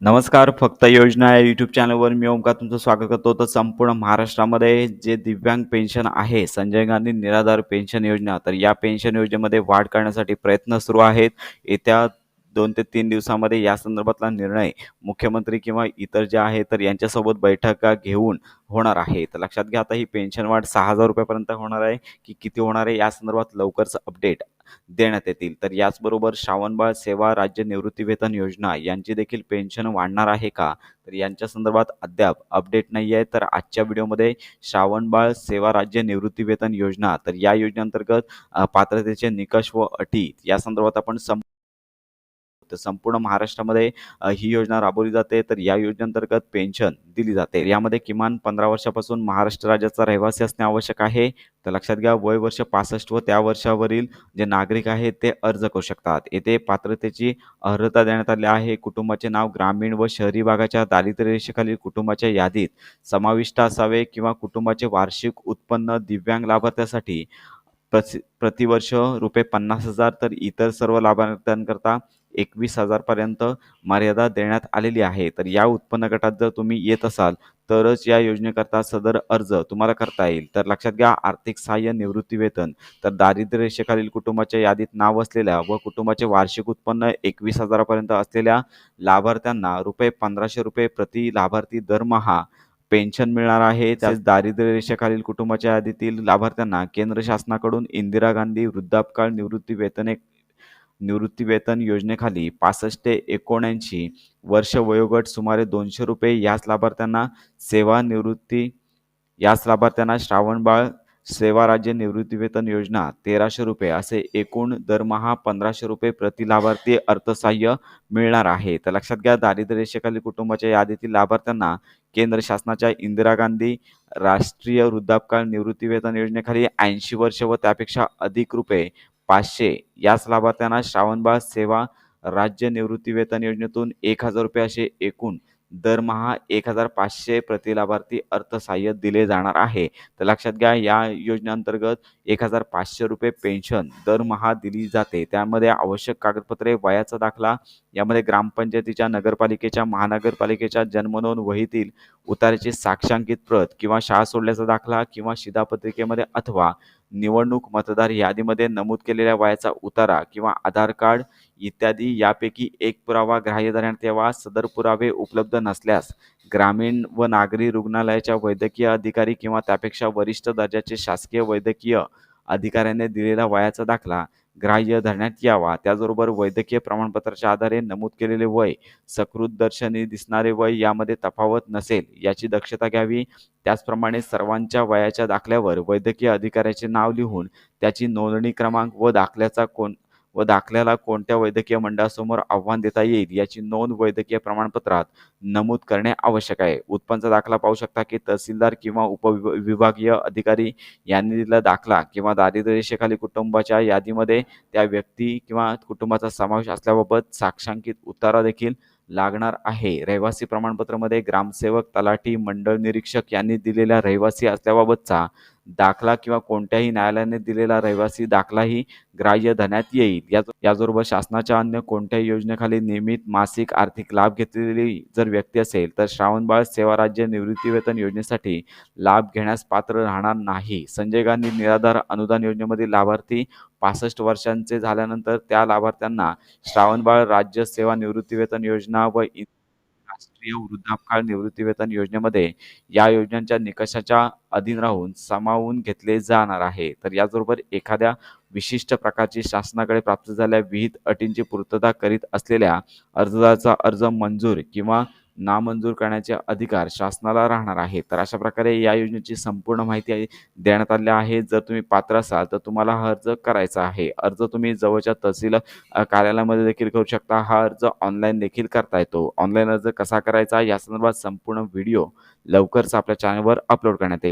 नमस्कार. फक्त योजना या यूट्यूब चॅनलवर मी ओमकार तुमचं स्वागत करतो. तर संपूर्ण महाराष्ट्रामध्ये जे दिव्यांग पेन्शन आहे, संजय गांधी निराधार पेन्शन योजना, तर या पेन्शन योजनेमध्ये वाढ करण्यासाठी प्रयत्न सुरू आहेत. येत्या 2 ते 3 दिवसामध्ये या संदर्भातला निर्णय मुख्यमंत्री किंवा इतर जे आहे तर यांच्यासोबत बैठका घेऊन होणार आहे. तर लक्षात घ्या, आता ही पेन्शन वाढ ₹6,000 पर्यंत होणार आहे की किती होणार आहे, या संदर्भात लवकरच अपडेट देण्यात येतील. तर याचबरोबर श्रावणबाळ सेवा राज्य निवृत्तीवेतन योजना यांची देखील पेन्शन वाढणार आहे का? तर यांच्या संदर्भात अद्याप अपडेट नाही आहे. तर आजच्या व्हिडिओमध्ये श्रावणबाळ सेवा राज्य निवृत्तीवेतन योजना, तर या योजनेअंतर्गत पात्रतेचे निकष व अटी या संदर्भात आपण तर संपूर्ण महाराष्ट्रामध्ये ही योजना राबवली जाते. तर या योजनेअंतर्गत पेन्शन दिली जाते. यामध्ये किमान 15 वर्षापासून महाराष्ट्र राज्याचा रहिवासी असणे आवश्यक आहे. तर लक्षात घ्या, वय वर्ष 65 व त्या वर्षावरील जे नागरिक आहेत ते अर्ज करू शकतात. येथे पात्रतेची अर्हता देण्यात आली आहे. कुटुंबाचे नाव ग्रामीण व शहरी भागाच्या दारिद्र्य रेषेखालील कुटुंबाच्या यादीत समाविष्ट असावे किंवा कुटुंबाचे वार्षिक उत्पन्न दिव्यांग लाभार्थ्यासाठी प्रतिवर्ष ₹50,000 तर इतर सर्व लाभार्थ्यांकरता 21,000 पर्यंत मर्यादा देण्यात आलेली आहे. तर या उत्पन्न गटात जर तुम्ही येत असाल तरच या योजनेकरता सदर अर्ज तुम्हाला करता येईल. तर लक्षात घ्या, आर्थिक सहाय्य निवृत्तीवेतन, तर दारिद्र्य रेषेखालील कुटुंबाच्या यादीत नाव असलेल्या व कुटुंबाचे वार्षिक उत्पन्न 21,000 पर्यंत असलेल्या लाभार्थ्यांना ₹1,500 प्रति लाभार्थी दरमहा पेन्शन मिळणार आहे. त्याच दारिद्र्य रेषेखालील कुटुंबाच्या यादीतील लाभार्थ्यांना केंद्र शासनाकडून इंदिरा गांधी वृद्धापकाळ निवृत्तीवेतन योजनेखाली 65 ते 79 वर्ष वयोगट सुमारे ₹200, याच लाभार्थ्यांना श्रावणबाळ सेवा राज्य निवृत्तीवेतन योजना ₹1,300 असे एकूण दरमहा ₹1,500 प्रति लाभार्थी अर्थसहाय्य मिळणार आहे. तर लक्षात घ्या, दारिद्र्य रेषेखालील कुटुंबाच्या यादीतील लाभार्थ्यांना केंद्र शासनाच्या इंदिरा गांधी राष्ट्रीय वृद्धापकाळ निवृत्तीवेतन योजनेखाली 80 वर्ष व त्यापेक्षा अधिक ₹500, याच लाभार्थ्यांना श्रावणबाळ सेवा राज्य निवृत्तीवेतन योजनेतून ₹1,000 असे एकूण दरमहा 1,500 प्रति लाभार्थी अर्थसहाय्य दिले जाणार आहे. तर लक्षात घ्या, या योजनेअंतर्गत ₹1,500 पेन्शन दरमहा दिली जाते. त्यामध्ये आवश्यक कागदपत्रे, वयाचा दाखला, यामध्ये ग्रामपंचायतीच्या, नगरपालिकेच्या, महानगरपालिकेच्या जन्मनोंद वहीतील उताऱ्याची साक्षांकित प्रत किंवा शाळा सोडल्याचा दाखला किंवा शिधापत्रिकेमध्ये अथवा निवडणूक मतदार यादीमध्ये नमूद केलेल्या वयाचा उतारा किंवा आधार कार्ड इत्यादी यापैकी एक पुरावा ग्राह्य धरण्यात यावा. सदर पुरावे उपलब्ध नसल्यास ग्रामीण व नागरी रुग्णालयाच्या वैद्यकीय अधिकारी किंवा त्यापेक्षा वरिष्ठ दर्जाचे शासकीय वैद्यकीय अधिकाऱ्याने दिलेला वयाचा दाखला ग्राह्य धरण्यात यावा. त्याचबरोबर वैद्यकीय प्रमाणपत्राच्या आधारे नमूद केलेले वय सकृतदर्शनी दिसणारे वय यामध्ये तफावत नसेल याची दक्षता घ्यावी. त्याचप्रमाणे सर्वांच्या वयाच्या दाखल्यावर वैद्यकीय अधिकाऱ्याचे नाव लिहून त्याची नोंदणी क्रमांक व दाखल्याला कोणत्या वैद्यकीय मंडळासमोर आव्हान देता येईल याची नोंद वैद्यकीय प्रमाणपत्रात नमूद करणे आवश्यक आहे. उत्पन्नाचा दाखला पाहू शकता की तहसीलदार किंवा उपविभागीय अधिकारी यांनी दिलेला दाखला किंवा दारिद्र्य रेषेखाली कुटुंबाच्या यादीमध्ये त्या व्यक्ती किंवा कुटुंबाचा समावेश असल्याबाबत साक्षांकित उतारा देखील लागणार आहे. रहिवासी प्रमाणपत्रामध्ये ग्रामसेवक, तलाठी, मंडळ निरीक्षक यांनी दिलेल्या रहिवासी असल्याबाबतचा दाखला किंवा कोणत्याही न्यायालयाने दिलेला रहिवासी दाखलाही ग्राह्य धरण्यात येईल. याचबरोबर शासनाच्या अन्य कोणत्याही योजनेखाली नियमित मासिक आर्थिक लाभ घेतलेली जर व्यक्ती असेल तर श्रावणबाळ सेवा राज्य निवृत्तीवेतन योजनेसाठी लाभ घेण्यास पात्र राहणार नाही. संजय गांधी निराधार अनुदान योजनेमधील लाभार्थी 65 वर्षांचे झाल्यानंतर त्या लाभार्थ्यांना श्रावणबाळ राज्य सेवा निवृत्तीवेतन योजना व राष्ट्रीय वृद्धापकाळ निवृत्तीवेतन योजनेमध्ये या योजनांच्या निकषाच्या अधीन राहून सामावून घेतले जाणार आहे. तर याचबरोबर एखाद्या विशिष्ट प्रकारची शासनाकडे प्राप्त झालेल्या विहित अटींची पूर्तता करीत असलेल्या अर्जदाराचा अर्ज मंजूर किंवा नामंजूर करण्याचे अधिकार शासनाला राहणार आहे. तर अशा प्रकारे या योजनेची संपूर्ण माहिती देण्यात आली आहे. जर तुम्ही पात्र असाल तर तुम्हाला हा अर्ज करायचा आहे. अर्ज तुम्ही जवळच्या तहसील कार्यालयामध्ये देखील करू शकता. हा अर्ज ऑनलाईन देखील करता येतो. ऑनलाईन अर्ज कसा करायचा या संदर्भात संपूर्ण व्हिडिओ लवकरच आपल्या चॅनलवर अपलोड करण्यात येईल.